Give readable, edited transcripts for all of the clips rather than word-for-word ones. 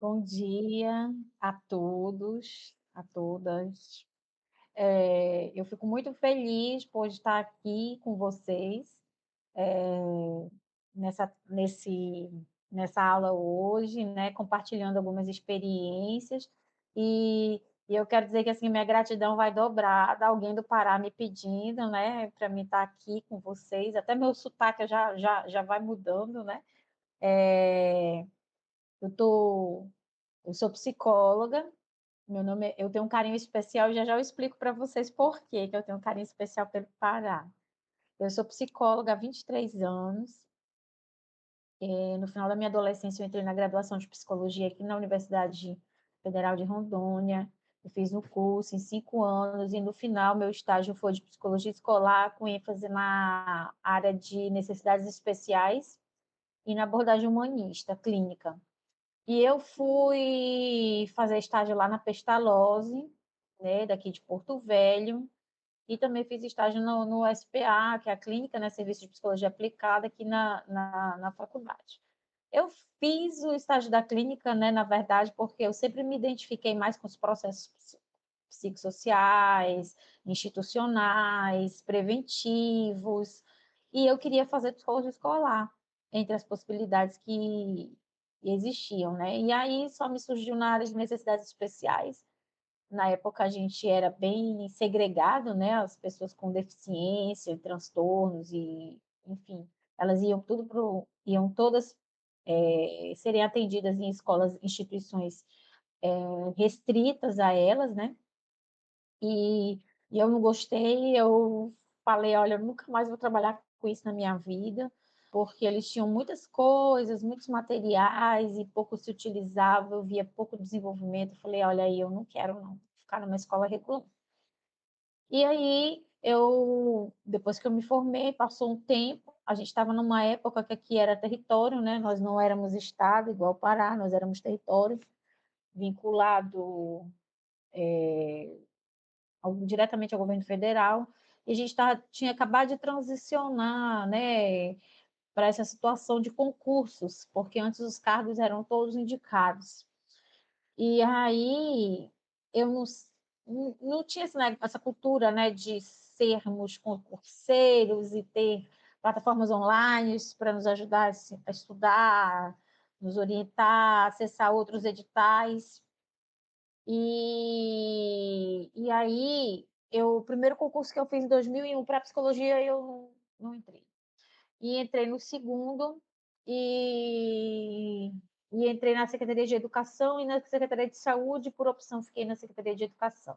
Bom dia a todos, a todas. Eu fico muito feliz por estar aqui com vocês, nessa aula hoje, né, compartilhando algumas experiências, e eu quero dizer que, assim, minha gratidão vai dobrada, alguém do Pará me pedindo, né, para mim estar aqui com vocês, até meu sotaque já vai mudando, né. Eh, eu tô eu sou psicóloga. Eu tenho um carinho especial e já já eu explico para vocês por que eu tenho um carinho especial pelo Pará. Eu sou psicóloga há 23 anos, no final da minha adolescência eu entrei na graduação de psicologia aqui na Universidade Federal de Rondônia, eu fiz o curso em 5 anos e no final meu estágio foi de psicologia escolar com ênfase na área de necessidades especiais e na abordagem humanista, clínica. E eu fui fazer estágio lá na Pestalozzi, né, daqui de Porto Velho, e também fiz estágio no SPA, que é a clínica, né, Serviço de Psicologia Aplicada, aqui na faculdade. Eu fiz o estágio da clínica, né, na verdade, porque eu sempre me identifiquei mais com os processos psicossociais, institucionais, preventivos, e eu queria fazer psicologia escolar, entre as possibilidades que existiam, né. E aí só me surgiu na área de necessidades especiais. Na época a gente era bem segregado, né, as pessoas com deficiência, transtornos e, enfim, elas iam todas, serem atendidas em escolas, instituições, restritas a elas, né, e e eu não gostei, eu falei: "Olha, eu nunca mais vou trabalhar com isso na minha vida", porque eles tinham muitas coisas, muitos materiais e pouco se utilizava, eu via pouco desenvolvimento, eu falei: "Olha, aí eu não quero não, vou ficar numa escola regular". E aí depois que eu me formei, passou um tempo, a gente estava numa época que aqui era território, né, nós não éramos estado igual o Pará, nós éramos território, vinculado diretamente ao governo federal, e a gente tinha acabado de transicionar, né, para essa situação de concursos, porque antes os cargos eram todos indicados. E aí eu não tinha essa cultura, né, de sermos concurseiros e ter plataformas online para nos ajudar a estudar, nos orientar, acessar outros editais. E aí o primeiro concurso que eu fiz em 2001 para psicologia eu não entrei. E entrei no segundo, e e entrei na Secretaria de Educação e na Secretaria de Saúde, por opção fiquei na Secretaria de Educação.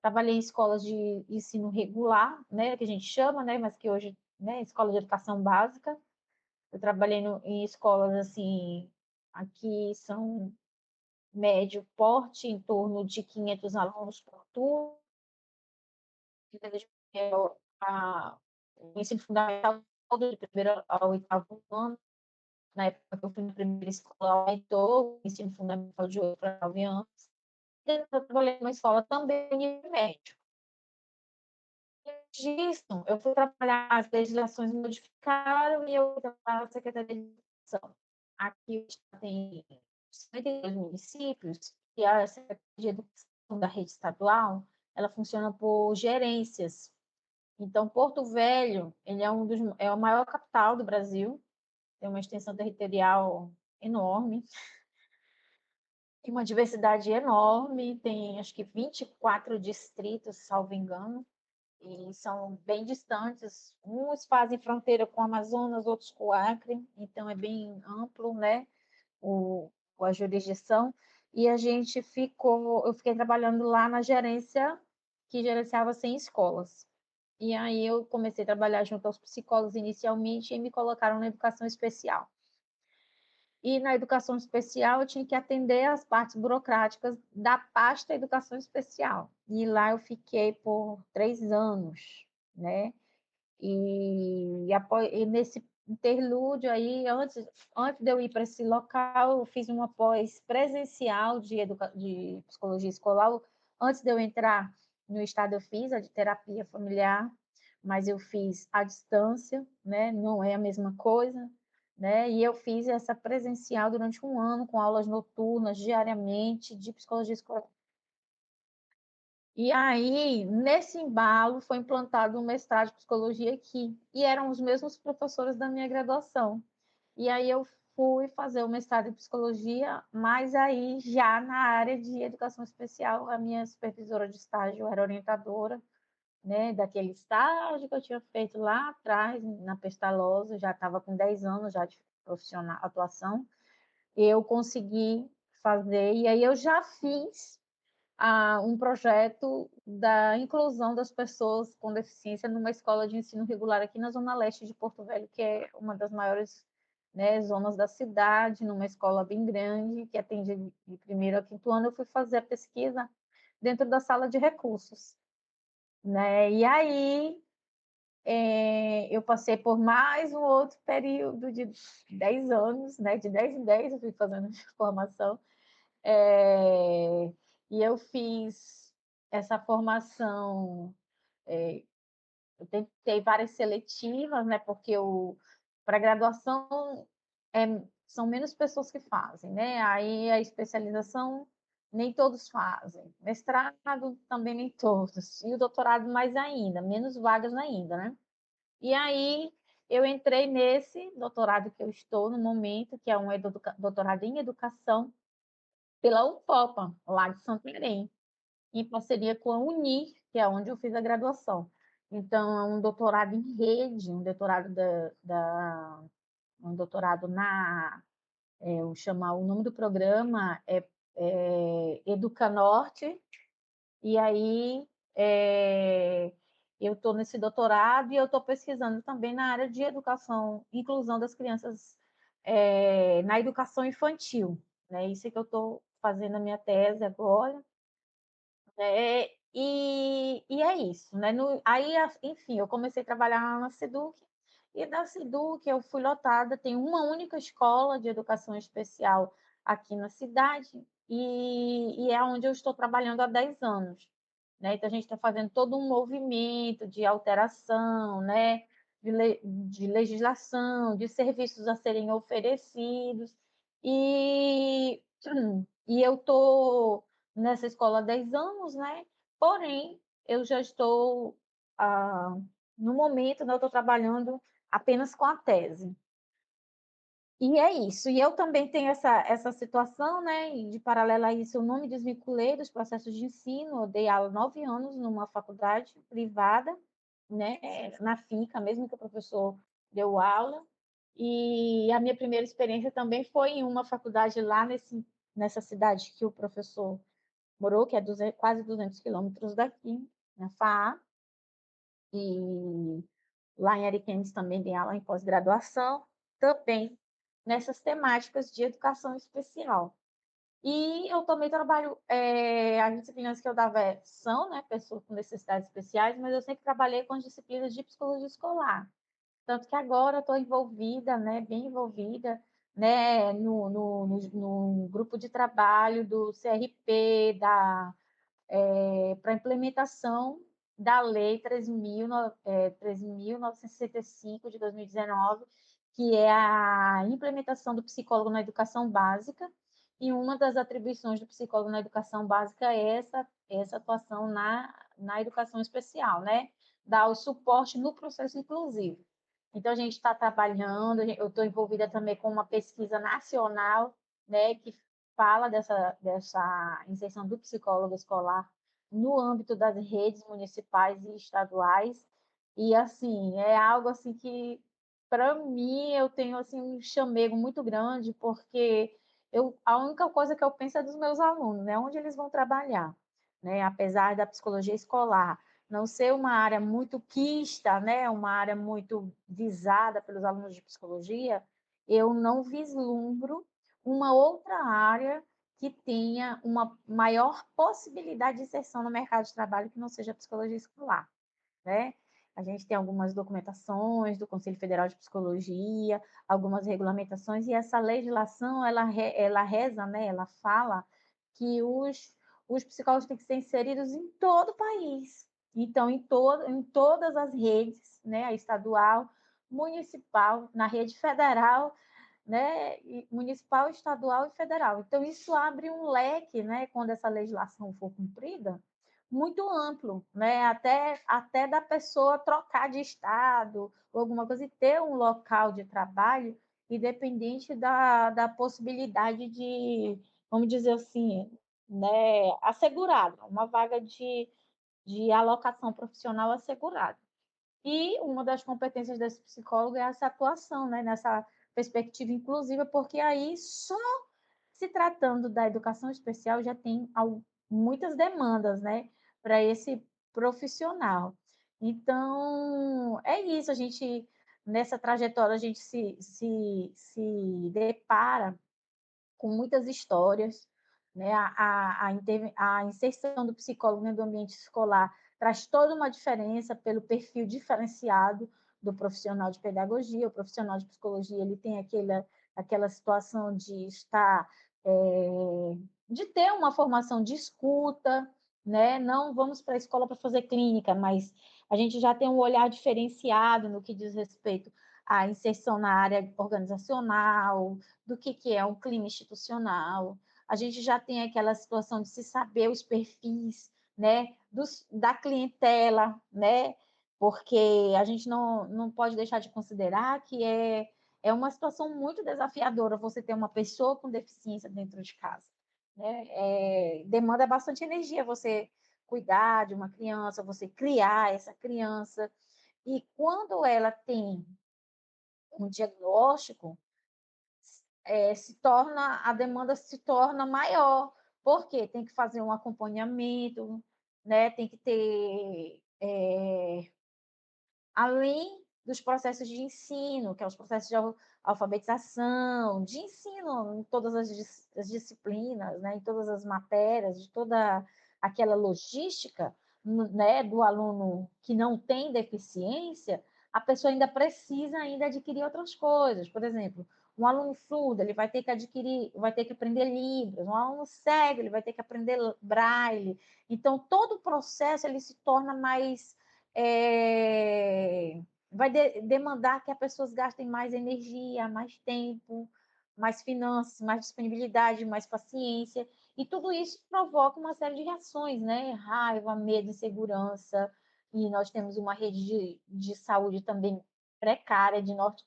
Trabalhei em escolas de ensino regular, né, que a gente chama, né, mas que hoje, né, escola de educação básica. Eu trabalhei em escolas, assim, aqui são médio porte, em torno de 500 alunos por turno, a o ensino fundamental todo, de primeiro ao oitavo ano. Na época que eu fui na primeira escola, aumentou o ensino fundamental de 8 para 9 anos. E eu trabalhei numa escola também de nível médio. Antes disso, eu fui trabalhar, as legislações modificaram e eu fui trabalhar na Secretaria de Educação. Aqui o estado tem 52 municípios e a Secretaria de Educação da rede estadual, ela funciona por gerências. Então, Porto Velho, ele é a maior capital do Brasil, tem uma extensão territorial enorme. Tem uma diversidade enorme, tem acho que 24 distritos, salvo engano, e são bem distantes. Uns fazem fronteira com o Amazonas, outros com o Acre, então é bem amplo, né, o a jurisdição. E eu fiquei trabalhando lá na gerência, que gerenciava 100 escolas. E aí eu comecei a trabalhar junto aos psicólogos inicialmente e me colocaram na educação especial. E na educação especial eu tinha que atender as partes burocráticas da pasta educação especial. E lá eu fiquei por 3 anos, né. E nesse interlúdio aí, antes de eu ir para esse local, eu fiz uma pós presencial de psicologia escolar. Antes de eu entrar no estado, eu fiz a de terapia familiar, mas eu fiz à distância, né, não é a mesma coisa. né, e eu fiz essa presencial durante um ano, com aulas noturnas diariamente de psicologia escolar. E aí, nesse embalo, foi implantado um mestrado de psicologia aqui, e eram os mesmos professores da minha graduação. E aí eu fui fazer o mestrado em psicologia, mas aí já na área de educação especial, a minha supervisora de estágio era orientadora, né, daquele estágio que eu tinha feito lá atrás, na Pestalozzi, já estava com 10 anos já de profissional, atuação, eu consegui fazer, e aí eu já fiz um projeto da inclusão das pessoas com deficiência numa escola de ensino regular aqui na zona leste de Porto Velho, que é uma das maiores, né, zonas da cidade, numa escola bem grande, que atende de primeiro a quinto ano. Eu fui fazer a pesquisa dentro da sala de recursos, né? E aí eu passei por mais um outro período de 10 anos, né? De 10 em 10 eu fui fazendo formação, é, e eu fiz essa formação, eu tentei várias seletivas, né? Porque para graduação são menos pessoas que fazem, né? Aí a especialização nem todos fazem, mestrado também nem todos, e o doutorado mais ainda, menos vagas ainda, né? E aí eu entrei nesse doutorado que eu estou no momento, que é um doutorado em educação, pela UFOPA, lá de Santarém, em parceria com a Unir, que é onde eu fiz a graduação. Então, é um doutorado em rede, um doutorado um doutorado o nome do programa é Educa Norte, e aí eu estou nesse doutorado e eu estou pesquisando também na área de educação, inclusão das crianças na educação infantil, né? Isso é que eu estou fazendo a minha tese agora, né? E é isso, né? Aí, enfim, eu comecei a trabalhar na SEDUC, e da SEDUC eu fui lotada, tem uma única escola de educação especial aqui na cidade, e é onde eu estou trabalhando há 10 anos, né? Então, a gente está fazendo todo um movimento de alteração, né? De legislação, de serviços a serem oferecidos, e, e eu estou nessa escola há 10 anos, né? Porém, eu já estou, no momento, né, eu estou trabalhando apenas com a tese. E é isso. E eu também tenho essa situação, né? E de paralelo a isso, eu não me desvinculei dos processos de ensino. Eu dei aula 9 anos numa faculdade privada, né? Na FICA, mesmo que o professor deu aula. E a minha primeira experiência também foi em uma faculdade lá nessa cidade que o professor morou, que é quase 200 quilômetros daqui, na FAA, e lá em Ariquemes também tem aula em pós-graduação, também nessas temáticas de educação especial. E eu também trabalho, as disciplinas que eu dava são, né, pessoas com necessidades especiais, mas eu sempre trabalhei com as disciplinas de psicologia escolar. Tanto que agora eu estou envolvida, né, bem envolvida, né, no grupo de trabalho do CRP, para a implementação da Lei 13.965 de 2019, que é a implementação do psicólogo na educação básica, e uma das atribuições do psicólogo na educação básica é essa atuação na educação especial, né? Dar o suporte no processo inclusivo. Então, a gente está trabalhando, eu estou envolvida também com uma pesquisa nacional, né, que fala dessa inserção do psicólogo escolar no âmbito das redes municipais e estaduais. E, assim, é algo assim que, para mim, eu tenho assim, um chamego muito grande, porque a única coisa que eu penso é dos meus alunos, né, onde eles vão trabalhar, né, apesar da psicologia escolar não ser uma área muito quista, né, uma área muito visada pelos alunos de psicologia, eu não vislumbro uma outra área que tenha uma maior possibilidade de inserção no mercado de trabalho que não seja a psicologia escolar, né? A gente tem algumas documentações do Conselho Federal de Psicologia, algumas regulamentações, e essa legislação, ela reza, né? Ela fala que os psicólogos têm que ser inseridos em todo o país. Então, em todas as redes, né? A estadual, municipal, na rede federal, né, e municipal, estadual e federal. Então, isso abre um leque, né, quando essa legislação for cumprida, muito amplo, né, até da pessoa trocar de estado ou alguma coisa e ter um local de trabalho independente da possibilidade de, vamos dizer assim, né, assegurada, uma vaga de alocação profissional assegurada. E uma das competências desse psicólogo é essa atuação, né, nessa perspectiva inclusiva, porque aí só se tratando da educação especial já tem muitas demandas, né, para esse profissional. Então, é isso, a gente, nessa trajetória, a gente se depara com muitas histórias, né? A inserção do psicólogo dentro do ambiente escolar traz toda uma diferença pelo perfil diferenciado do profissional de pedagogia. O profissional de psicologia ele tem aquela situação de estar, de ter uma formação de escuta, né? Não vamos para a escola para fazer clínica, mas a gente já tem um olhar diferenciado no que diz respeito à inserção na área organizacional, do que é um clima institucional. A gente já tem aquela situação de se saber os perfis, né, da clientela, né, porque a gente não pode deixar de considerar que é uma situação muito desafiadora você ter uma pessoa com deficiência dentro de casa, né? Demanda bastante energia você cuidar de uma criança, você criar essa criança. E quando ela tem um diagnóstico, a demanda se torna maior, porque tem que fazer um acompanhamento, né? Tem que ter, além dos processos de ensino, que é os processos de alfabetização, de ensino em todas as disciplinas, né? Em todas as matérias, de toda aquela logística, né? Do aluno que não tem deficiência, a pessoa ainda precisa ainda adquirir outras coisas. Por exemplo, um aluno surdo, ele vai ter que adquirir, vai ter que aprender Libras. Um aluno cego, ele vai ter que aprender Braille. Então, todo o processo ele se torna mais, vai demandar que as pessoas gastem mais energia, mais tempo, mais finanças, mais disponibilidade, mais paciência. E tudo isso provoca uma série de reações, né? Raiva, medo, insegurança. E nós temos uma rede de saúde também precária, de norte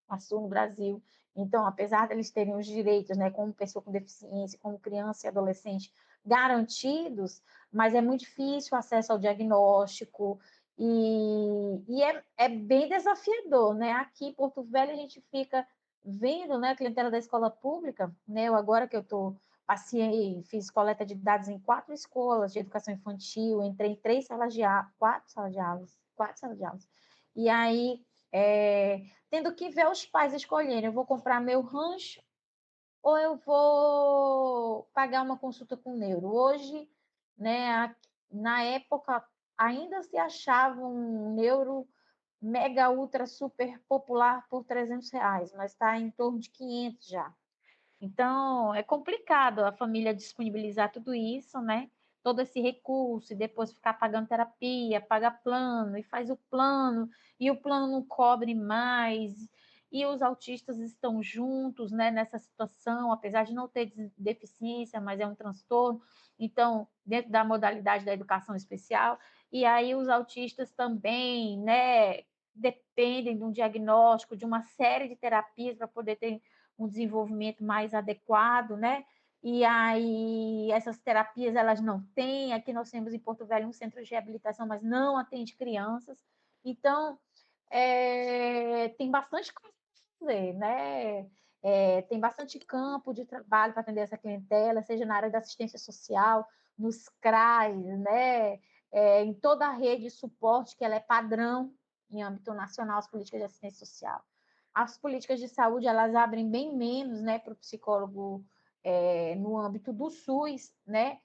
a sul no Brasil. Então, apesar deles terem os direitos, né, como pessoa com deficiência, como criança e adolescente, garantidos, mas é muito difícil o acesso ao diagnóstico e é bem desafiador, né? Aqui em Porto Velho a gente fica vendo, né, a clientela da escola pública, né? Eu agora que eu estou passei, fiz coleta de dados em 4 escolas de educação infantil, entrei em 3 salas de aula, 4 salas de aulas. E aí, tendo que ver os pais escolherem, eu vou comprar meu rancho ou eu vou pagar uma consulta com o neuro. Hoje, né, na época, ainda se achava um neuro mega, ultra, super popular por R$ 300, mas está em torno de 500 já. Então, é complicado a família disponibilizar tudo isso, né? Todo esse recurso, e depois ficar pagando terapia, pagar plano, e faz o plano, e o plano não cobre mais, e os autistas estão juntos, né, nessa situação, apesar de não ter deficiência, mas é um transtorno, então, dentro da modalidade da educação especial, e aí os autistas também, né, dependem de um diagnóstico, de uma série de terapias para poder ter um desenvolvimento mais adequado, né? E aí essas terapias elas não têm. Aqui nós temos em Porto Velho um centro de reabilitação, mas não atende crianças. Então tem bastante coisa para fazer, né? Tem bastante campo de trabalho para atender essa clientela, seja na área da assistência social, nos CRAs, né? Em toda a rede de suporte que ela é padrão em âmbito nacional, as políticas de assistência social. As políticas de saúde elas abrem bem menos, né, para o psicólogo no âmbito do SUS, né?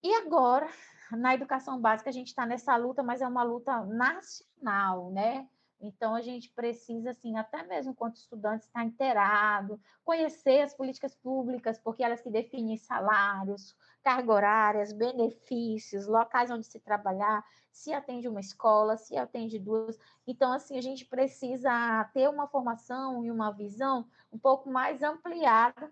E agora, na educação básica, a gente está nessa luta, mas é uma luta nacional, né? Então, a gente precisa, assim, até mesmo enquanto estudante, estar inteirado, conhecer as políticas públicas, porque elas que definem salários, carga horárias, benefícios, locais onde se trabalhar, se atende uma escola, se atende duas. Então, assim, a gente precisa ter uma formação e uma visão um pouco mais ampliada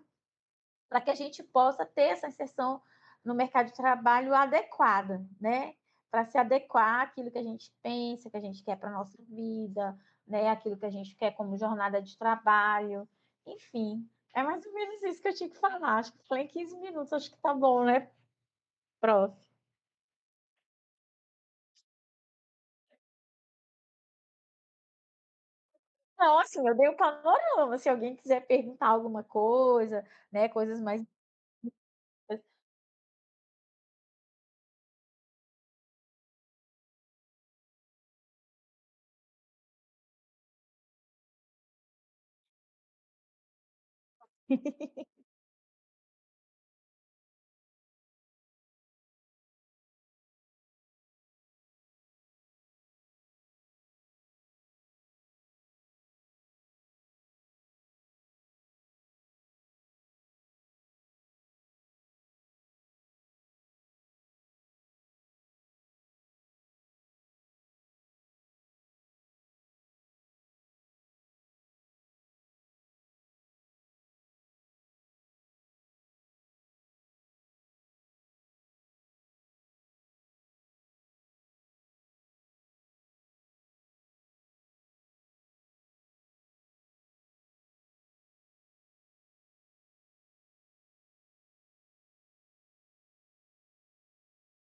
para que a gente possa ter essa inserção no mercado de trabalho adequada, né? Para se adequar àquilo que a gente pensa, que a gente quer para a nossa vida, né? Aquilo que a gente quer como jornada de trabalho, enfim. É mais ou menos isso que eu tinha que falar. Acho que falei 15 minutos, acho que tá bom, né, prof? Não, assim, eu dei o panorama. Se alguém quiser perguntar alguma coisa, né, coisas mais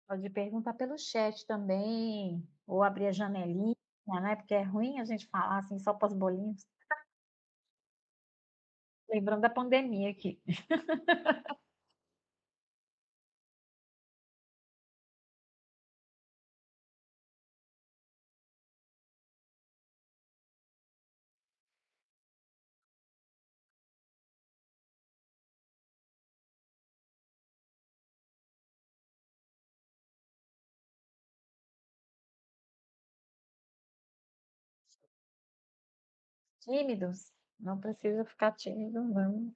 pode perguntar pelo chat também, ou abrir a janelinha, né? Porque é ruim a gente falar assim só para os bolinhos. Lembrando da pandemia aqui. Tímidos, não precisa ficar tímido, não.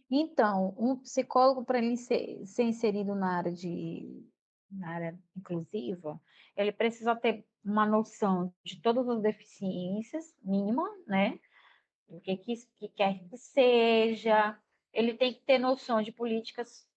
Então, um psicólogo, para ele ser inserido na área inclusiva, ele precisa ter uma noção de todas as deficiências mínima, né? O que quer que seja, ele tem que ter noção de políticas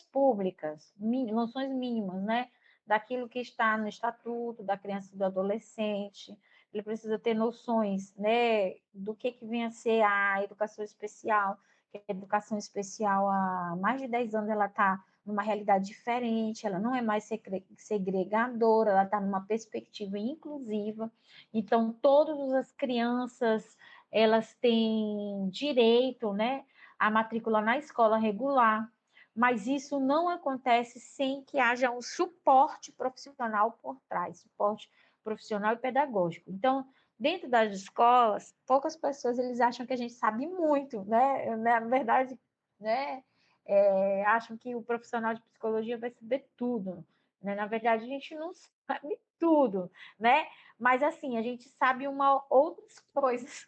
públicas, noções mínimas, né? Daquilo que está no estatuto da criança e do adolescente. Ele precisa ter noções, né, do que vem a ser a educação especial, que a educação especial há mais de 10 anos ela está numa realidade diferente, ela não é mais segregadora, ela está numa perspectiva inclusiva. Então, todas as crianças elas têm direito, né, à matrícula na escola regular, mas isso não acontece sem que haja um suporte profissional por trás, suporte profissional e pedagógico. Então, dentro das escolas, poucas pessoas eles acham que a gente sabe muito, né? Na verdade, né? Acham que o profissional de psicologia vai saber tudo, né? Na verdade, a gente não sabe tudo, né? Mas assim, a gente sabe outras coisas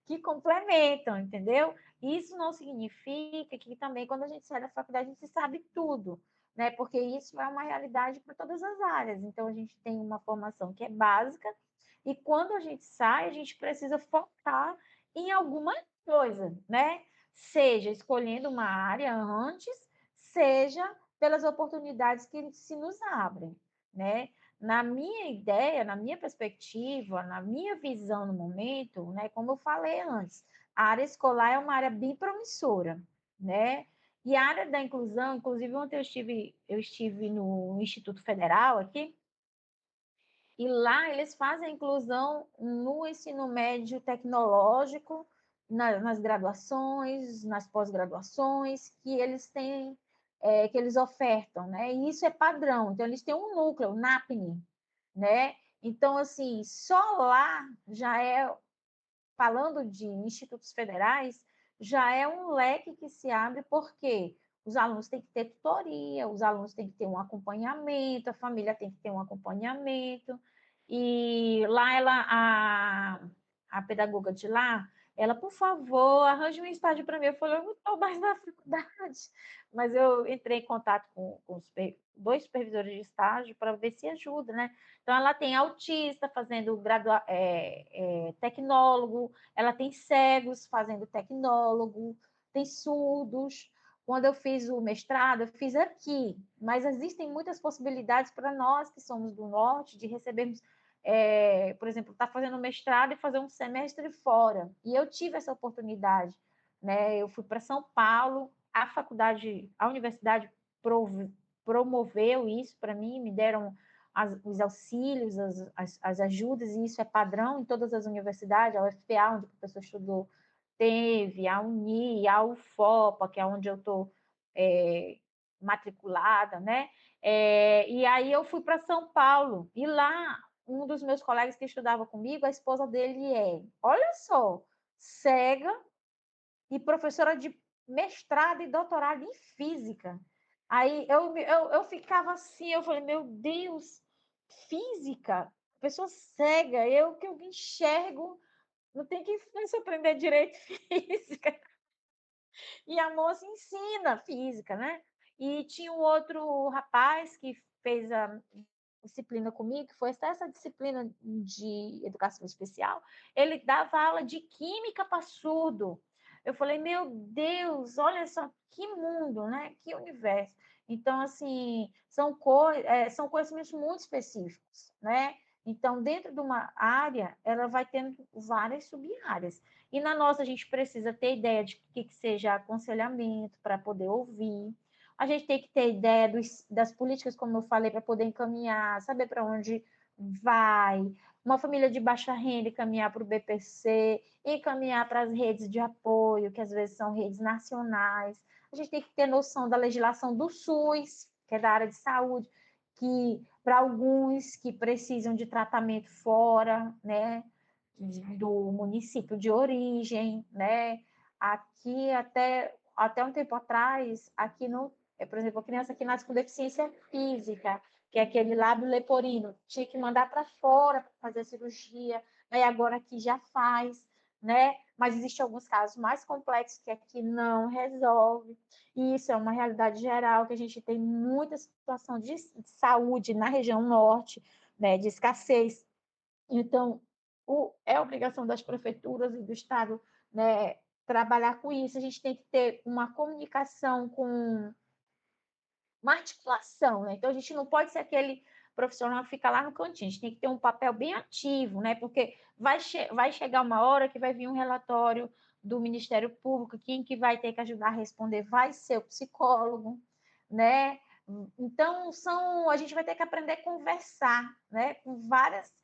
que complementam, entendeu? Isso não significa que também, quando a gente sai da faculdade, a gente sabe tudo, né? Porque isso é uma realidade para todas as áreas. Então, a gente tem uma formação que é básica, e quando a gente sai, a gente precisa focar em alguma coisa, né? Seja escolhendo uma área antes, seja pelas oportunidades que se nos abrem, né? Na minha ideia, na minha perspectiva, na minha visão no momento, né, como eu falei antes, a área escolar é uma área bem promissora, né? E a área da inclusão, inclusive ontem eu estive no Instituto Federal aqui, e lá eles fazem a inclusão no ensino médio tecnológico nas graduações, nas pós-graduações, que eles têm, que eles ofertam, né? E isso é padrão. Então, eles têm um núcleo, NAPNE, né? Então, assim, só lá já é, falando de institutos federais, já é um leque que se abre, porque os alunos têm que ter tutoria, os alunos têm que ter um acompanhamento, a família tem que ter um acompanhamento, e lá a pedagoga de lá, ela, por favor, arranje um estágio para mim. Eu falei, eu não estou mais na faculdade, mas eu entrei em contato com os dois supervisores de estágio para ver se ajuda, né? Então, ela tem autista fazendo tecnólogo, ela tem cegos fazendo tecnólogo, tem surdos. Quando eu fiz o mestrado, eu fiz aqui, mas existem muitas possibilidades para nós que somos do norte de recebermos, por exemplo, estar fazendo mestrado e fazer um semestre fora. E eu tive essa oportunidade, né? Eu fui para São Paulo, a universidade promoveu isso para mim, me deram os auxílios, as ajudas, e isso é padrão em todas as universidades, a UFPA, onde o professor estudou, teve, a Uni, a UFOPA, que é onde eu estou matriculada, né? E aí eu fui para São Paulo, e lá um dos meus colegas que estudava comigo, a esposa dele olha só, cega e professora de mestrado e doutorado em física. Aí eu ficava assim, eu falei, meu Deus, física, pessoa cega, eu que eu enxergo, não tem que aprender direito física. E a moça ensina física, né? E tinha um outro rapaz que fez a disciplina comigo, que foi essa disciplina de educação especial, ele dava aula de química para surdo. Eu falei, meu Deus, olha só que mundo, né? Que universo. Então, assim, são conhecimentos muito específicos, né? Então, dentro de uma área, ela vai tendo várias sub-áreas. E na nossa, a gente precisa ter ideia de que seja aconselhamento para poder ouvir. A gente tem que ter ideia das políticas, como eu falei, para poder encaminhar, saber para onde vai. Uma família de baixa renda encaminhar para o BPC, encaminhar para as redes de apoio, que às vezes são redes nacionais. A gente tem que ter noção da legislação do SUS, que é da área de saúde, que para alguns que precisam de tratamento fora, né, do município de origem, né? Aqui até um tempo atrás, aqui no, por exemplo, a criança que nasce com deficiência física, que é aquele lábio leporino, tinha que mandar para fora para fazer a cirurgia, aí agora aqui já faz, né? Mas existem alguns casos mais complexos que aqui não resolve. E isso é uma realidade geral, que a gente tem muita situação de saúde na região norte, né, de escassez. Então, é obrigação das prefeituras e do Estado, né, trabalhar com isso. A gente tem que ter uma comunicação com uma articulação, né? Então, a gente não pode ser aquele profissional que fica lá no cantinho, a gente tem que ter um papel bem ativo, né? Porque vai chegar uma hora que vai vir um relatório do Ministério Público, quem que vai ter que ajudar a responder vai ser o psicólogo, né? Então, a gente vai ter que aprender a conversar, né? Com várias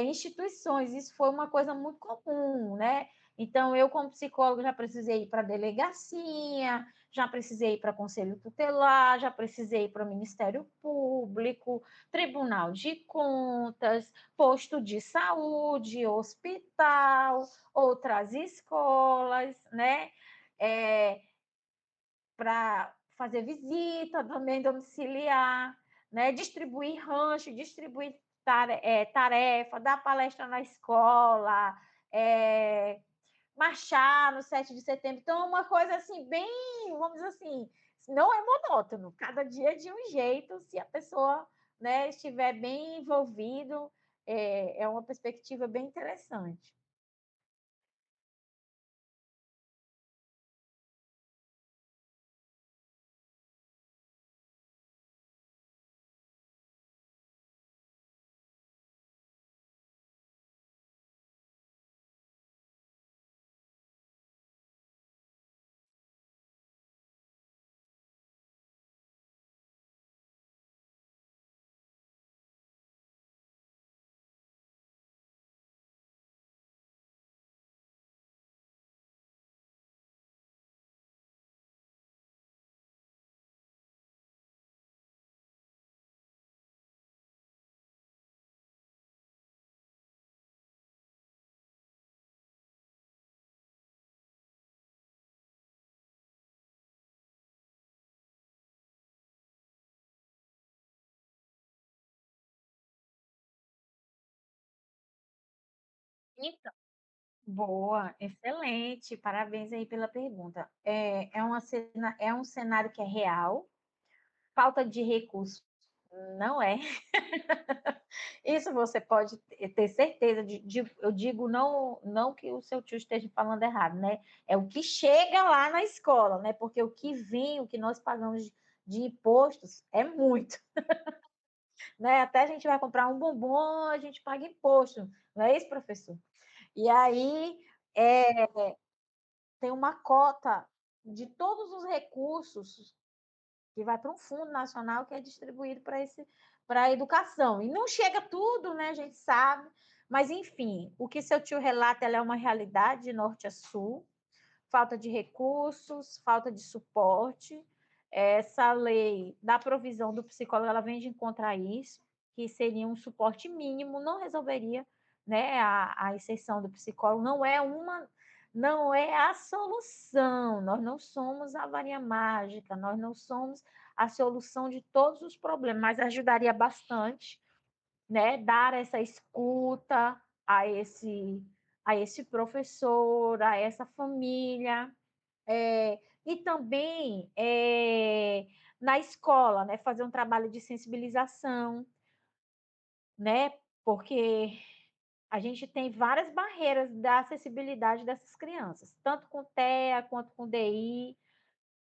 instituições, isso foi uma coisa muito comum, né? Então, eu, como psicóloga, já precisei ir para a delegacia, já precisei ir para conselho tutelar, já precisei ir para o Ministério Público, Tribunal de Contas, posto de saúde, hospital, outras escolas, né? Para fazer visita também domiciliar, né? Distribuir rancho, distribuir tarefa, dar palestra na escola, marchar no 7 de setembro. Então, é uma coisa assim, bem, vamos dizer assim, não é monótono, cada dia é de um jeito, se a pessoa, né, estiver bem envolvido, é uma perspectiva bem interessante. Então, boa, excelente, parabéns aí pela pergunta. É um cenário que é real, falta de recursos não é. Isso você pode ter certeza eu digo não que o seu tio esteja falando errado, né? É o que chega lá na escola, né? Porque o que vem, o que nós pagamos de impostos é muito, né? Até a gente vai comprar um bombom, a gente paga imposto, não é isso, professor? E aí tem uma cota de todos os recursos que vai para um fundo nacional que é distribuído para a educação. E não chega tudo, né? A gente sabe, mas enfim, o que seu tio relata é uma realidade de norte a sul, falta de recursos, falta de suporte. Essa lei da provisão do psicólogo, ela vem de encontrar isso, que seria um suporte mínimo, não resolveria, né, a exceção do psicólogo, não é a solução, nós não somos a varinha mágica, nós não somos a solução de todos os problemas, mas ajudaria bastante, né, dar essa escuta a esse professor, a essa família, e também na escola, né, fazer um trabalho de sensibilização, né, porque a gente tem várias barreiras da acessibilidade dessas crianças, tanto com TEA quanto com DI,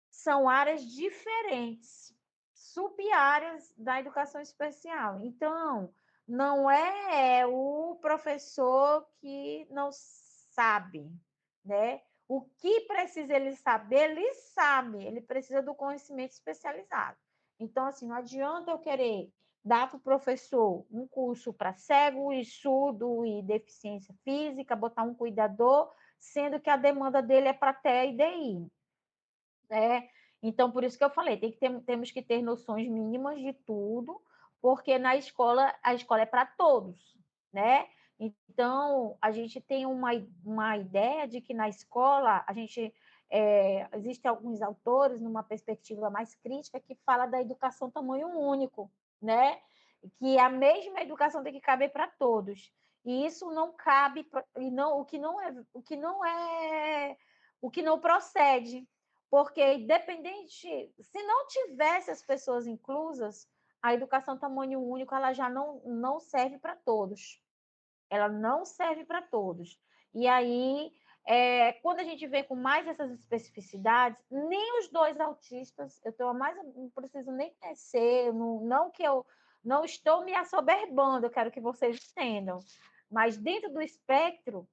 são áreas diferentes, sub-áreas da educação especial. Então, não é o professor que não sabe, né? O que precisa ele sabe, ele precisa do conhecimento especializado. Então, assim, não adianta eu querer dar para o professor um curso para cego e surdo e deficiência física, botar um cuidador, sendo que a demanda dele é para TEA e DI, né? Então, por isso que eu falei, temos que ter noções mínimas de tudo, porque na escola, a escola é para todos, né? Então, a gente tem uma ideia de que na escola, existem alguns autores, numa perspectiva mais crítica, que fala da educação tamanho único, né? Que a mesma educação tem que caber para todos. E isso não cabe, e não, o que não procede, porque independente, se não tivesse as pessoas inclusas, a educação tamanho único ela já não serve para todos. Ela não serve para todos. E aí, quando a gente vem com mais essas especificidades, nem os dois autistas, não preciso nem conhecer, não que eu não estou me assoberbando, eu quero que vocês entendam. Mas dentro do espectro,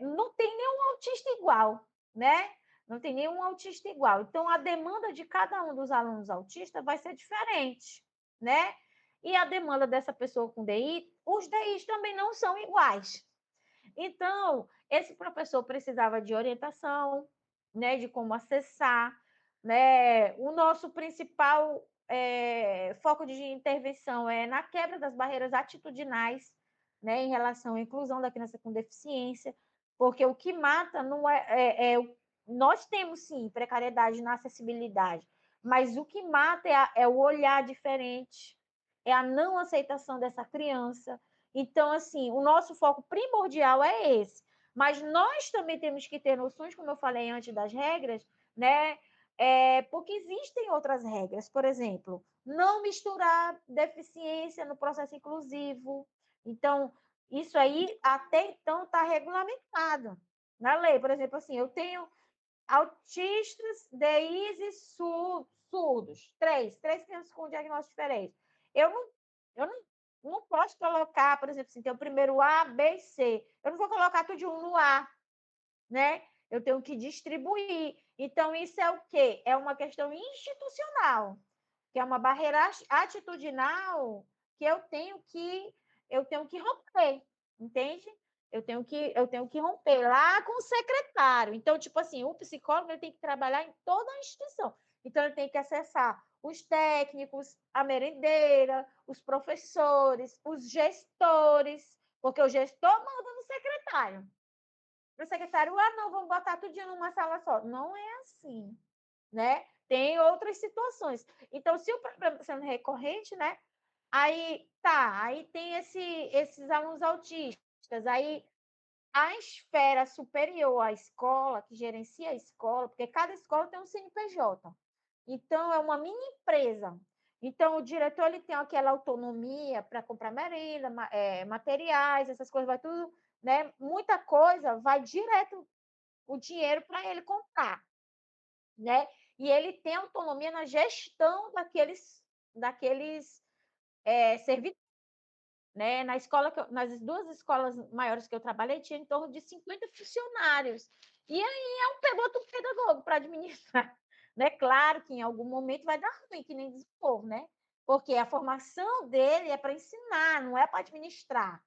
não tem nenhum autista igual, né? Não tem nenhum autista igual. Então, a demanda de cada um dos alunos autistas vai ser diferente, né? E a demanda dessa pessoa com DI, os DIs também não são iguais. Então, esse professor precisava de orientação, né, de como acessar, né? O nosso principal foco de intervenção é na quebra das barreiras atitudinais, né, em relação à inclusão da criança com deficiência, porque o que mata não nós temos sim precariedade na acessibilidade, mas o que mata é o olhar diferente, é a não aceitação dessa criança. Então, assim, o nosso foco primordial é esse. Mas nós também temos que ter noções, como eu falei antes das regras, né? Porque existem outras regras. Por exemplo, não misturar deficiência no processo inclusivo. Então, isso aí até então está regulamentado na lei. Por exemplo, assim, eu tenho autistas, DIs e surdos. Três crianças com diagnóstico diferente. Eu não posso colocar, por exemplo, assim, tem o primeiro A, B e C. Eu não vou colocar tudo de um no A, né? Eu tenho que distribuir. Então, isso é o quê? É uma questão institucional, que é uma barreira atitudinal que eu tenho que romper, entende? Eu tenho que romper lá com o secretário. Então, tipo assim, o psicólogo ele tem que trabalhar em toda a instituição. Então, ele tem que acessar os técnicos, a merendeira, os professores, os gestores, porque o gestor manda no secretário. O secretário, não, vamos botar tudo numa sala só. Não é assim, né? Tem outras situações. Então, se o problema está sendo recorrente, né? Aí tem esses alunos autistas. políticas. Aí a esfera superior à escola, que gerencia a escola, porque cada escola tem um CNPJ. Então, é uma mini empresa. Então, o diretor ele tem aquela autonomia para comprar merenda, materiais, essas coisas, vai tudo, né? Muita coisa vai direto o dinheiro para ele comprar, né? E ele tem autonomia na gestão daqueles servidores. Né? Nas duas escolas maiores que eu trabalhei, tinha em torno de 50 funcionários. E aí é um outro pedagogo para administrar. Né? Claro que em algum momento vai dar ruim, que nem diz o povo, né? Porque a formação dele é para ensinar, não é para administrar.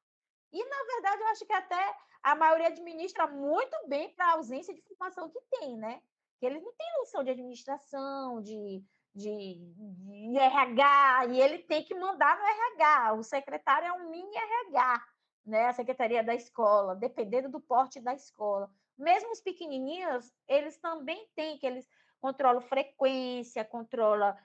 E, na verdade, eu acho que até a maioria administra muito bem para a ausência de formação que tem, né? Que eles não têm noção de administração, de RH, e ele tem que mandar no RH. O secretário é um mini RH, né? A secretaria da escola, dependendo do porte da escola. Mesmo os pequenininhos, eles também têm, que eles controlam frequência, controlam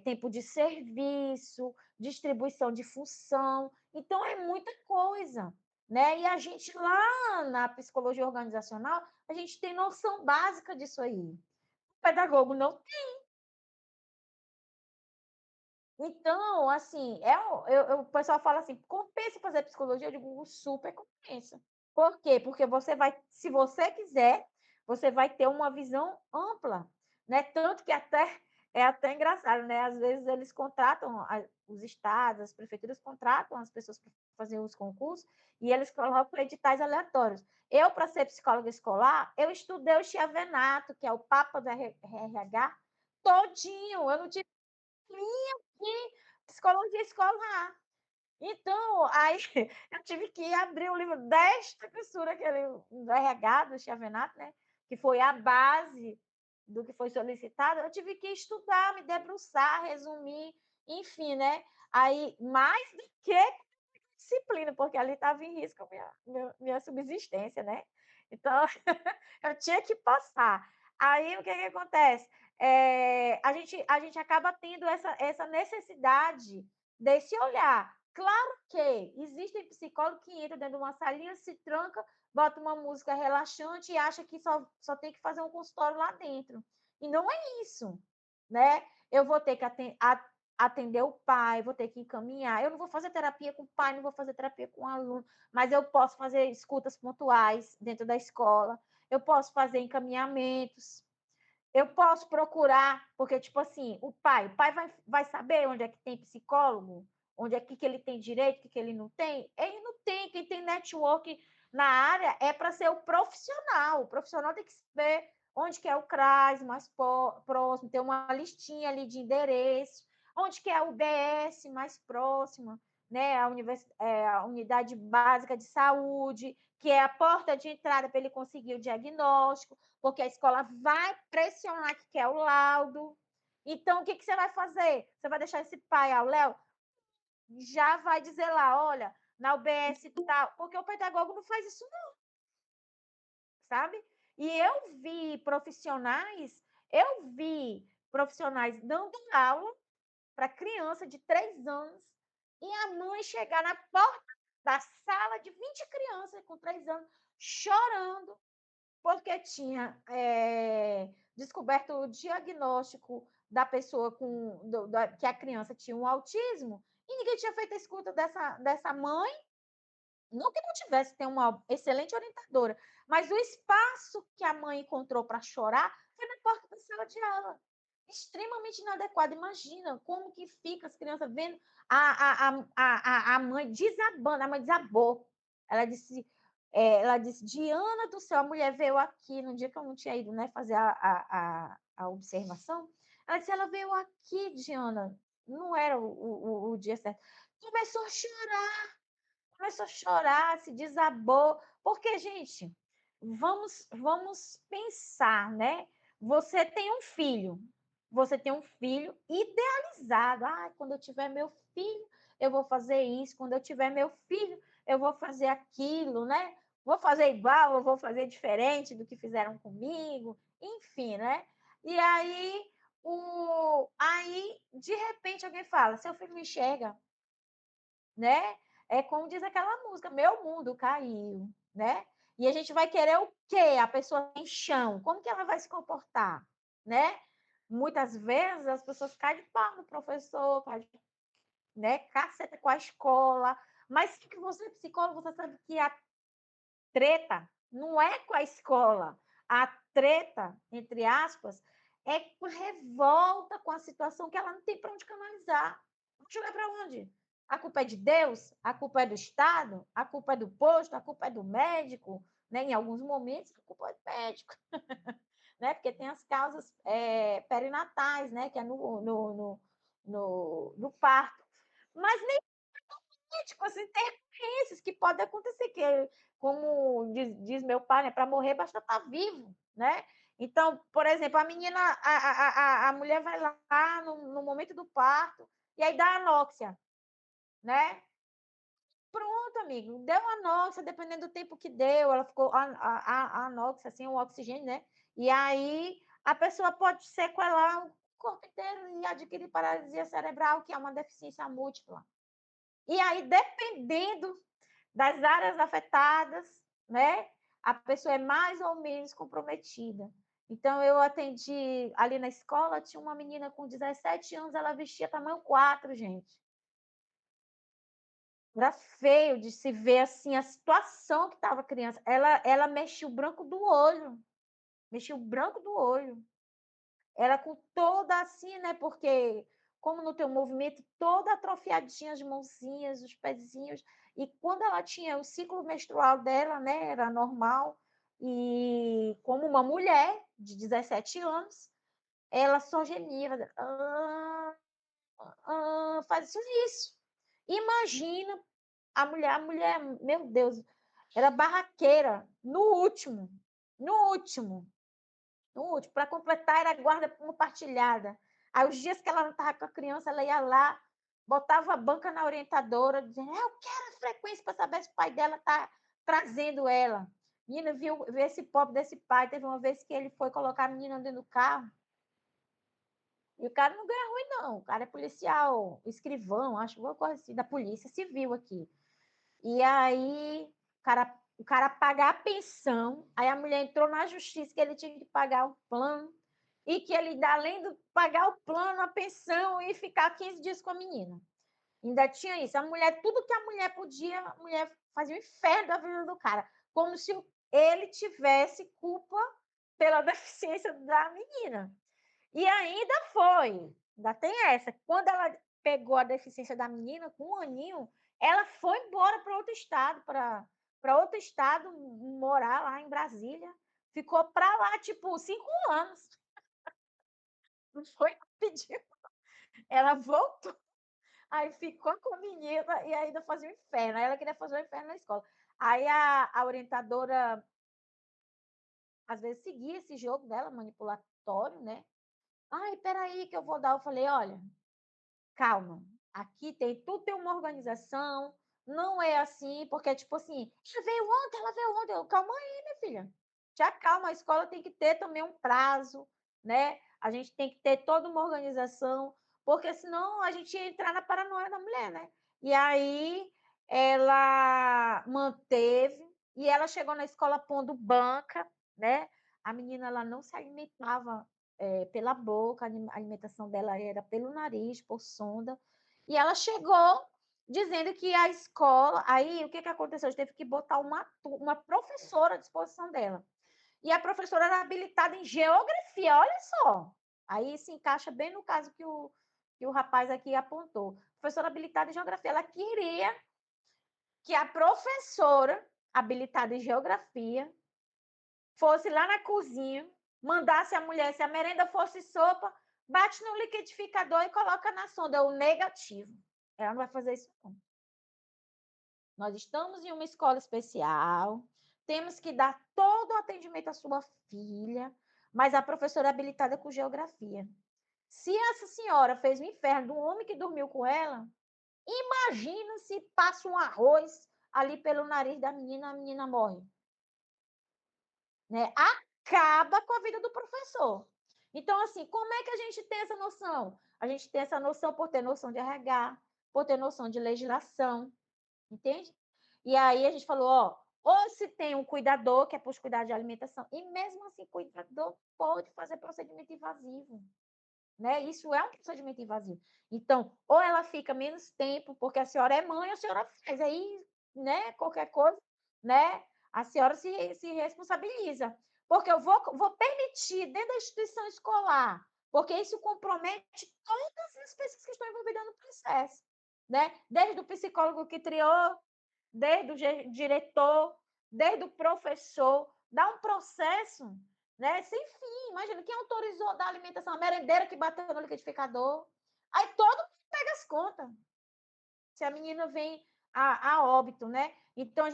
tempo de serviço, distribuição de função. Então, é muita coisa. Né? E a gente lá na psicologia organizacional, a gente tem noção básica disso aí. O pedagogo não. Então, assim, o pessoal fala assim, compensa fazer psicologia? Eu digo, super compensa. Por quê? Porque você vai, se você quiser, você vai ter uma visão ampla, né? Tanto que até é até engraçado, né? Às vezes eles contratam, os estados, as prefeituras contratam as pessoas para fazer os concursos e eles colocam editais aleatórios. Eu, para ser psicóloga escolar, eu estudei o Chiavenato, que é o Papa do RH, todinho. Eu não tive de psicologia escolar. Então, aí eu tive que abrir o livro desta costura, aquele do RH, do Chiavenato, né? Que foi a base do que foi solicitado. Eu tive que estudar, me debruçar, resumir, enfim, né? Aí, mais do que disciplina, porque ali estava em risco a minha subsistência, né? Então, eu tinha que passar. Aí, o que acontece? A gente acaba tendo essa necessidade desse olhar. Claro que existem psicólogos que entram dentro de uma salinha, se tranca, bota uma música relaxante e acha que só tem que fazer um consultório lá dentro. E não é isso, né? Eu vou ter que atender o pai, vou ter que encaminhar. Eu não vou fazer terapia com o pai, não vou fazer terapia com o aluno, mas eu posso fazer escutas pontuais dentro da escola, eu posso fazer encaminhamentos, eu posso procurar, porque, tipo assim, o pai vai saber onde é que tem psicólogo, onde é que ele tem direito, o que ele não tem. Ele não tem, quem tem network na área é para ser o profissional tem que saber onde que é o CRAS mais próximo, ter uma listinha ali de endereços, onde que é o UBS mais próxima, né? A unidade básica de saúde, que é a porta de entrada para ele conseguir o diagnóstico, porque a escola vai pressionar que quer o laudo. Então, o que você vai fazer? Você vai deixar esse pai ao Léo? Já vai dizer lá, olha, na UBS tal, porque o pedagogo não faz isso não, sabe? E eu vi profissionais dando aula para criança de 3 anos e a mãe chegar na porta da sala de 20 crianças com 3 anos chorando porque tinha descoberto o diagnóstico da pessoa que a criança tinha um autismo e ninguém tinha feito a escuta dessa mãe. Não que não tivesse, tem uma excelente orientadora, mas o espaço que a mãe encontrou para chorar foi na porta da sala de aula. Extremamente inadequado. Imagina como que fica as crianças vendo a mãe desabando, a mãe desabou. Ela disse, Diana do céu, a mulher veio aqui no dia que eu não tinha ido, né, fazer a observação. Ela veio aqui, Diana, não era o dia certo. Começou a chorar, se desabou, porque, gente, vamos pensar, né? Você tem um filho idealizado. Ah, quando eu tiver meu filho, eu vou fazer isso. Quando eu tiver meu filho, eu vou fazer aquilo, né? Vou fazer igual, eu vou fazer diferente do que fizeram comigo, enfim, né? E aí, de repente, alguém fala: seu filho me enxerga, né? É como diz aquela música, meu mundo caiu, né? E a gente vai querer o quê? A pessoa em chão, como que ela vai se comportar, né? Muitas vezes as pessoas caem de pau no professor, caem de, né, caceta com a escola, mas que você é psicólogo, você sabe que a treta não é com a escola, a treta, entre aspas, é com revolta com a situação que ela não tem para onde canalizar. Vamos jogar para onde? A culpa é de Deus? A culpa é do Estado? A culpa é do posto? A culpa é do médico? Né? Em alguns momentos, a culpa é do médico. Né? Porque tem as causas perinatais, né? Que é no parto. Mas nem tipo assim, intercorrências que podem acontecer, que, como diz meu pai, né, para morrer basta estar vivo, né? Então, por exemplo, a menina, a mulher vai lá no momento do parto e aí dá anóxia, né? Pronto, amigo, deu anóxia, dependendo do tempo que deu, ela ficou a anóxia, assim, o oxigênio, né? E aí a pessoa pode sequelar o corpo inteiro e adquirir paralisia cerebral, que é uma deficiência múltipla. E aí, dependendo das áreas afetadas, né? A pessoa é mais ou menos comprometida. Então, eu atendi ali na escola, tinha uma menina com 17 anos, ela vestia tamanho 4, gente. Era feio de se ver assim a situação que estava a criança. Ela mexia o branco do olho, mexia o branco do olho. Ela com toda assim, né? Porque como no teu movimento, toda atrofiadinha as mãozinhas, os pezinhos. E quando ela tinha o ciclo menstrual dela, né? Era normal. E como uma mulher de 17 anos, ela só gemia. Faz isso. Imagina a mulher, meu Deus, era barraqueira no último, no último. Para completar, era guarda compartilhada. Aí, os dias que ela não estava com a criança, ela ia lá, botava a banca na orientadora, dizendo: eu quero a frequência para saber se o pai dela está trazendo ela. Menina, viu esse pobre desse pai. Teve uma vez que ele foi colocar a menina dentro do carro, e o cara não ganha ruim, não. O cara é policial, escrivão, acho, alguma coisa assim, da polícia civil aqui. E aí, o cara pagar a pensão, aí a mulher entrou na justiça que ele tinha que pagar o plano, e que ele, além de pagar o plano, a pensão, e ficar 15 dias com a menina. Ainda tinha isso. A mulher, tudo que a mulher podia, a mulher fazia o inferno da vida do cara, como se ele tivesse culpa pela deficiência da menina. E ainda tem essa. Quando ela pegou a deficiência da menina, com 1 aninho, ela foi embora para outro estado, para outro estado, morar lá em Brasília. Ficou para lá, tipo, 5 anos. Não foi rapidinho. Ela voltou, aí ficou com a menina e ainda fazia o inferno. Aí ela queria fazer o inferno na escola. Aí a orientadora, às vezes, seguia esse jogo dela, manipulatório, né? Ai, peraí que eu vou dar. Eu falei, olha, calma, aqui tem uma organização, não é assim, porque, tipo assim, ela veio ontem, calma aí, minha filha, já calma, a escola tem que ter também um prazo, né? A gente tem que ter toda uma organização, porque senão a gente ia entrar na paranoia da mulher, né? E aí ela manteve, e ela chegou na escola pondo banca, né? A menina, ela não se alimentava pela boca, a alimentação dela era pelo nariz, por sonda. E ela chegou dizendo que a escola. Aí, o que aconteceu? A gente teve que botar uma professora à disposição dela. E a professora era habilitada em geografia, olha só. Aí se encaixa bem no caso que o rapaz aqui apontou. Professora habilitada em geografia. Ela queria que a professora habilitada em geografia fosse lá na cozinha, mandasse a mulher, se a merenda fosse sopa, bate no liquidificador e coloca na sonda, o negativo. Ela não vai fazer isso, não. Nós estamos em uma escola especial, temos que dar todo o atendimento à sua filha, mas a professora é habilitada com geografia. Se essa senhora fez o inferno do homem que dormiu com ela, imagina se passa um arroz ali pelo nariz da menina, a menina morre. Né? Acaba com a vida do professor. Então, assim, como é que a gente tem essa noção? A gente tem essa noção por ter noção de RH, por ter noção de legislação, entende? E aí a gente falou: "Ó, ou se tem um cuidador que é para os cuidados de alimentação", e mesmo assim cuidador pode fazer procedimento invasivo. Né, isso é um procedimento invasivo. Então, ou ela fica menos tempo, porque a senhora é mãe, a senhora faz, aí, né, qualquer coisa, né, a senhora se responsabiliza. Porque eu vou permitir dentro da instituição escolar, porque isso compromete todas as pessoas que estão envolvidas no processo, né, desde o psicólogo que criou, desde o diretor, desde o professor, dá um processo, né, sem fim. Imagina, quem autorizou dar alimentação? A merendeira que bateu no liquidificador. Aí todo mundo pega as contas, se a menina vem a óbito, né? Então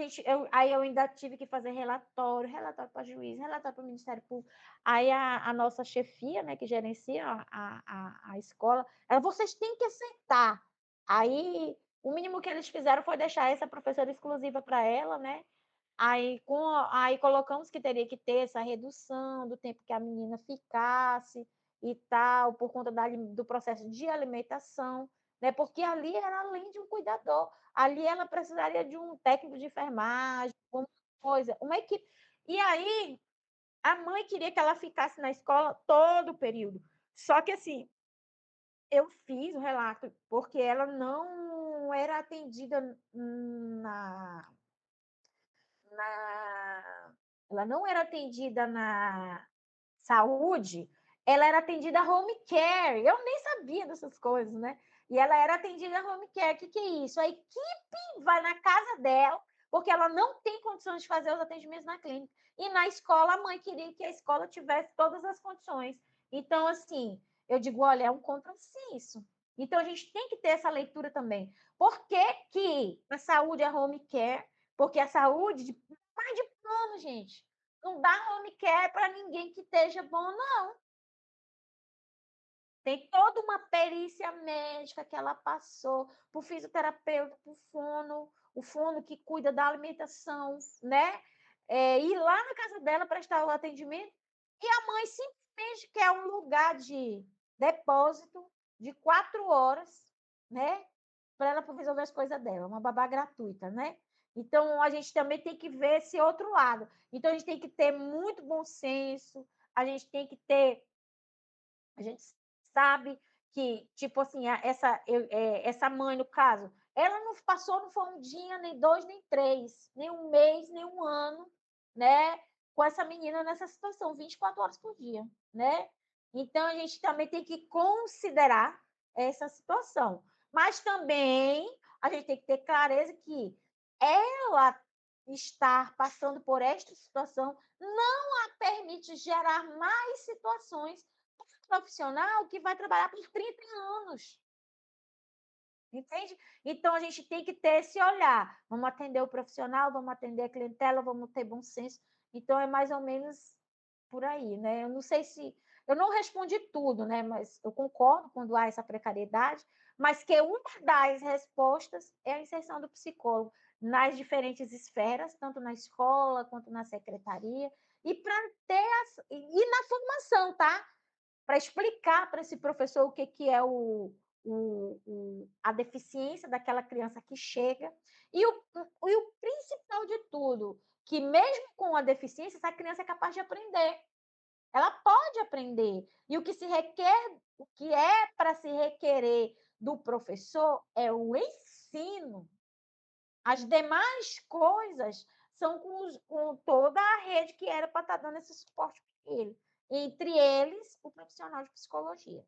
aí eu ainda tive que fazer relatório para juiz, relatório para o Ministério Público. Aí a nossa chefia, né, que gerencia a escola, ela, vocês têm que aceitar. Aí o mínimo que eles fizeram foi deixar essa professora exclusiva para ela, né? Aí colocamos que teria que ter essa redução do tempo que a menina ficasse e tal, por conta do processo de alimentação, né? Porque ali era além de um cuidador, ali ela precisaria de um técnico de enfermagem, uma coisa, uma equipe. E aí a mãe queria que ela ficasse na escola todo o período. Só que assim, eu fiz o relato porque ela não era atendida na ela não era atendida na saúde, ela era atendida home care. Eu nem sabia dessas coisas, né? E ela era atendida home care. O que, que é isso? A equipe vai na casa dela, porque ela não tem condições de fazer os atendimentos na clínica. E na escola, a mãe queria que a escola tivesse todas as condições. Então, assim, eu digo, olha, é um contrassenso. Então, a gente tem que ter essa leitura também. Por que, que a saúde é home care? Porque a saúde, mais de plano, gente. Não dá home care para ninguém que esteja bom, não. Tem toda uma perícia médica que ela passou, para o fisioterapeuta, para o fono que cuida da alimentação, né? Ir lá na casa dela prestar o atendimento. E a mãe simplesmente quer um lugar de depósito de 4 horas, né? Para ela resolver as coisas dela, uma babá gratuita, né? Então, a gente também tem que ver esse outro lado. Então, a gente tem que ter muito bom senso, a gente tem que ter. A gente sabe que, tipo assim, essa mãe, no caso, ela não passou, não foi um dia, nem dois, nem três, nem um mês, nem um ano, né? Com essa menina nessa situação, 24 horas por dia, né? Então, a gente também tem que considerar essa situação. Mas também a gente tem que ter clareza que ela estar passando por esta situação não a permite gerar mais situações profissional que vai trabalhar por 30 anos. Entende? Então a gente tem que ter esse olhar. Vamos atender o profissional, vamos atender a clientela, vamos ter bom senso. Então é mais ou menos por aí, né? Eu não sei se eu não respondi tudo, né? Mas eu concordo quando há essa precariedade, mas que uma das respostas é a inserção do psicólogo nas diferentes esferas, tanto na escola quanto na secretaria, e para ter e na formação, tá? Para explicar para esse professor o que, que é a deficiência daquela criança que chega. E o principal de tudo, que mesmo com a deficiência, essa criança é capaz de aprender. Ela pode aprender. E o que se requer, o que é para se requerer do professor é o ensino. As demais coisas são com toda a rede que era para estar dando esse suporte para ele. Entre eles, o profissional de psicologia.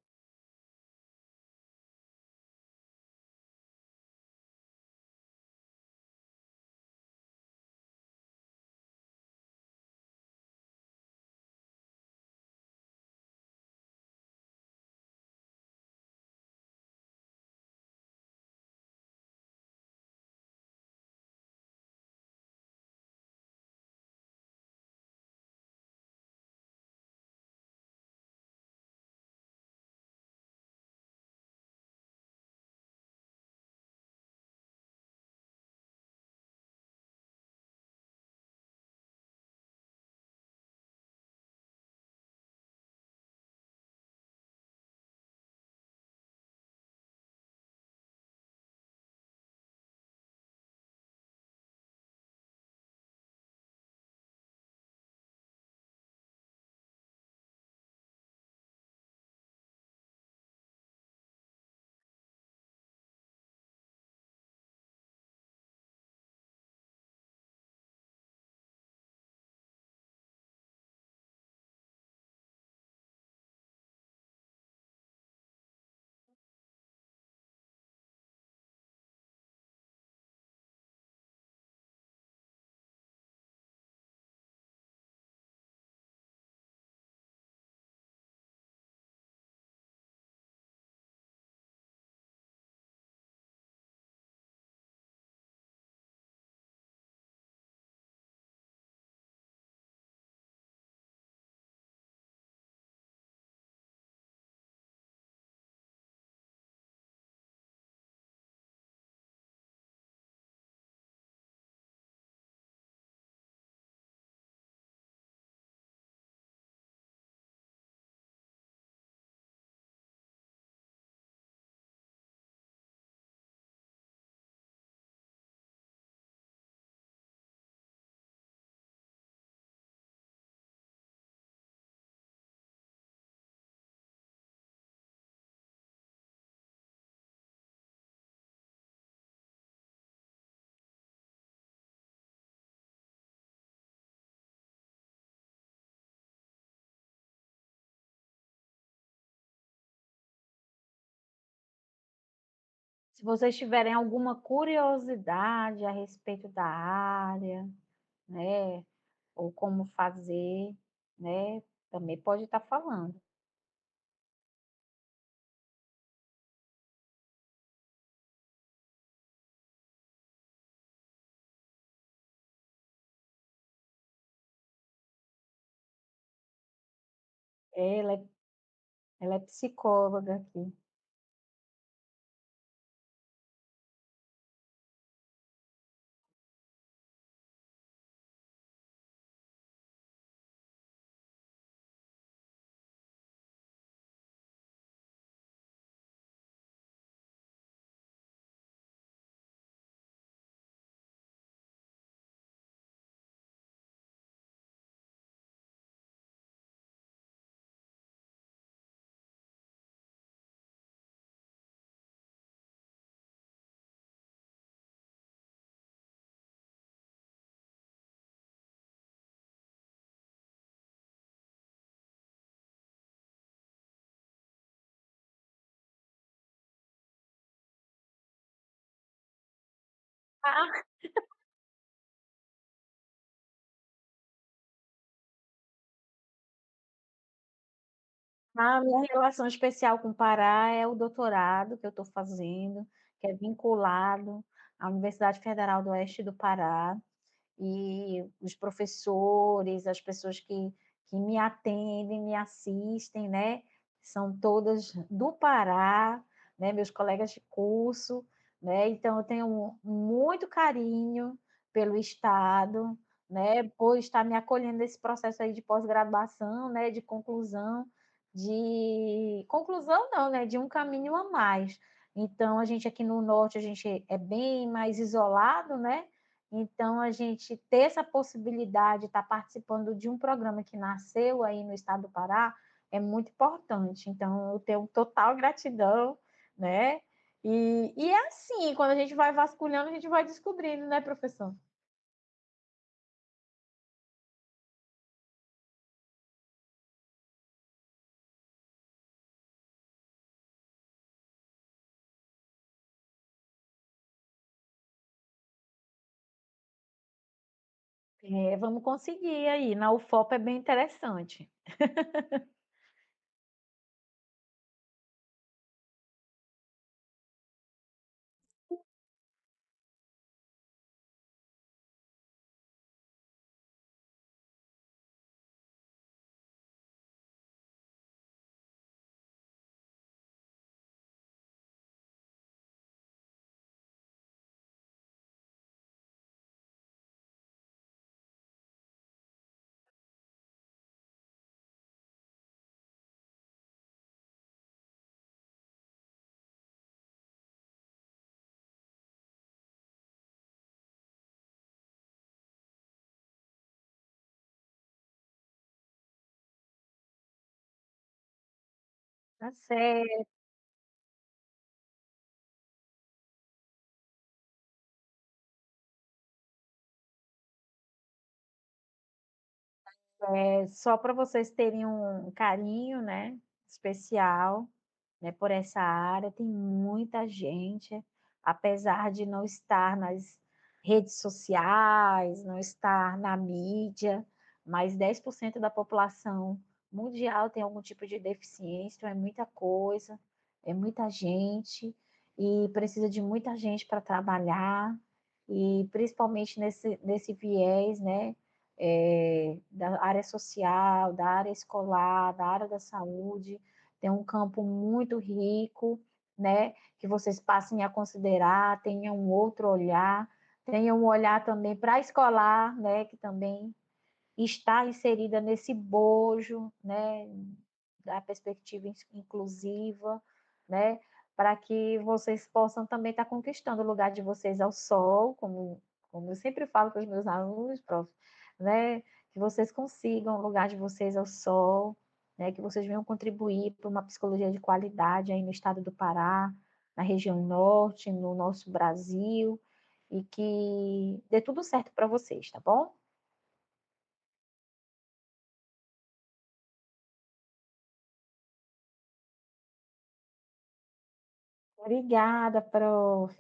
Se vocês tiverem alguma curiosidade a respeito da área, né, ou como fazer, né, também pode estar falando. Ela é psicóloga aqui. Ah, a minha relação especial com o Pará é o doutorado que eu estou fazendo, que é vinculado à Universidade Federal do Oeste do Pará. E os professores, as pessoas que me atendem, me assistem, né, são todas do Pará, né, meus colegas de curso, né, então eu tenho muito carinho pelo Estado, né, por estar me acolhendo nesse processo aí de pós-graduação, né, de conclusão não, né, de um caminho a mais. Então, a gente aqui no norte, a gente é bem mais isolado, né, então, a gente ter essa possibilidade de estar participando de um programa que nasceu aí no estado do Pará é muito importante. Então, eu tenho total gratidão, né? E é assim, quando a gente vai vasculhando, a gente vai descobrindo, né, professor? É, vamos conseguir aí. Na UFOP é bem interessante. Tá certo. É, só para vocês terem um carinho, né, especial, né, por essa área. Tem muita gente, apesar de não estar nas redes sociais, não estar na mídia, mas 10% da população mundial tem algum tipo de deficiência, então é muita coisa, é muita gente, e precisa de muita gente para trabalhar, e principalmente nesse viés, né? Da área social, da área escolar, da área da saúde, tem um campo muito rico, né? Que vocês passem a considerar, tenham um outro olhar, tenham um olhar também para a escolar, né? Que também está inserida nesse bojo, né? Da perspectiva inclusiva, né? Para que vocês possam também estar conquistando o lugar de vocês ao sol, como eu sempre falo para os meus alunos, prof, né? Que vocês consigam o lugar de vocês ao sol, né? Que vocês venham contribuir para uma psicologia de qualidade aí no estado do Pará, na região norte, no nosso Brasil, e que dê tudo certo para vocês, tá bom? Obrigada, prof.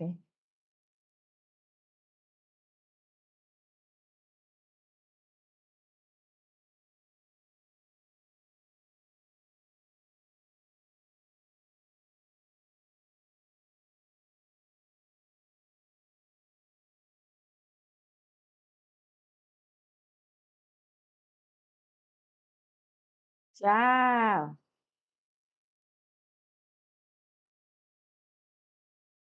Tchau.